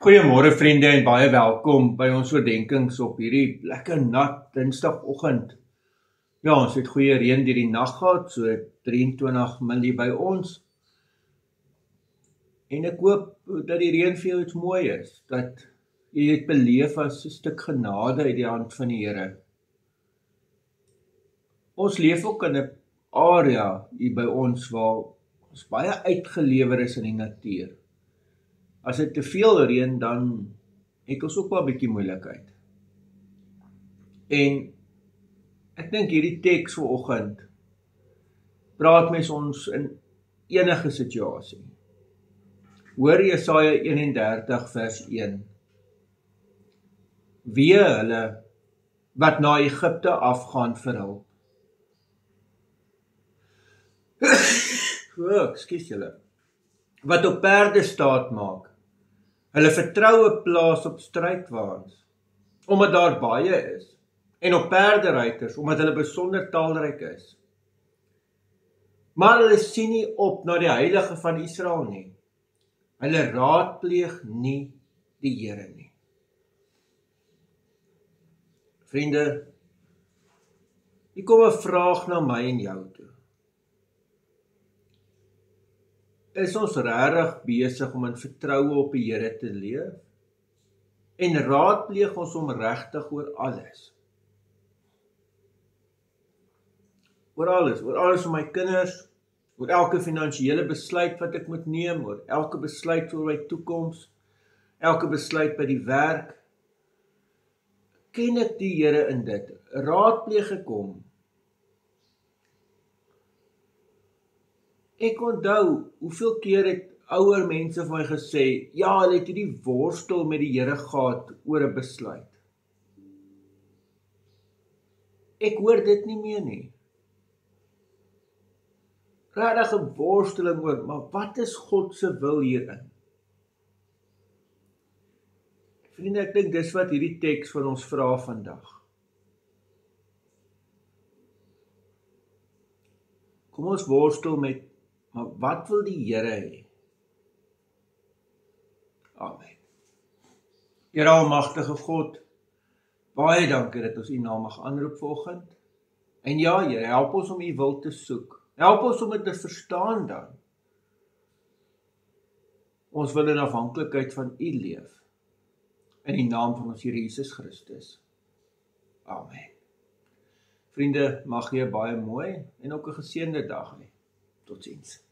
Goeiemôre vriende en baie welkom by ons oordenkings op hierdie lekker nat Dinsdagoggend. Ja, ons het goeie reën deur die nag gehad, so 23 milli by ons. En ek hoop dat die reën vir jou iets mooi is, dat jy dit beleef as 'n stuk genade uit die hand van die Here. Ons leef ook in 'n area hier by ons waar ons baie uitgelewer is in die natuur. As dit te veel reën, dan het ons ook wel 'n bietjie moeilikheid. En ek dink hierdie teks vanoggend praat mens ons in enige situasie. Hoor Jesaja 31 vers 1. Wee hulle wat na Egipte afgaan vir hulp. Ekskuus julle. Wat op perde staat maak. Hulle vertroue plaas op strydwaans, omdat daar baie is, en op perderuiters, omdat hulle besonder talryk is. Maar hulle sien nie op na die Heilige van Israel nie. Hulle raadpleeg nie die Here nie. Vriende, hier kom 'n vraag na my en jou toe. Is ons regtig besig om in vertroue op die Here te leef? En raadpleeg ons hom regtig oor alles? Oor alles vir my kinders, oor elke finansiële besluit wat ek moet neem, oor elke besluit oor my toekoms, elke besluit by die werk. Ken ek die Here in dit? Raadpleeg ek hom? Ek onthou, hoeveel keer het ouer mense vir my gesê, ja, hulle het hierdie worstel met die Here gehad oor 'n besluit. Ek hoor dit nie meer nie. Regtig 'n worsteling oor, maar wat is God se wil hierin? Vriende, ek dink dis wat hierdie teks van ons vra vandag. Kom ons worstel met, maar wat wil die Here hê? Amen. Here almagtige God, baie dankie dat ons U naam mag aanroep vanoggend. En ja, Here, help ons om U wil te soek. Help ons om dit te verstaan dan. Ons wil in afhanklikheid van U leef. In die naam van ons Here Jesus Christus. Amen. Vriende, mag jy 'n baie mooi en ook 'n geseënde dag hê. Totsiens.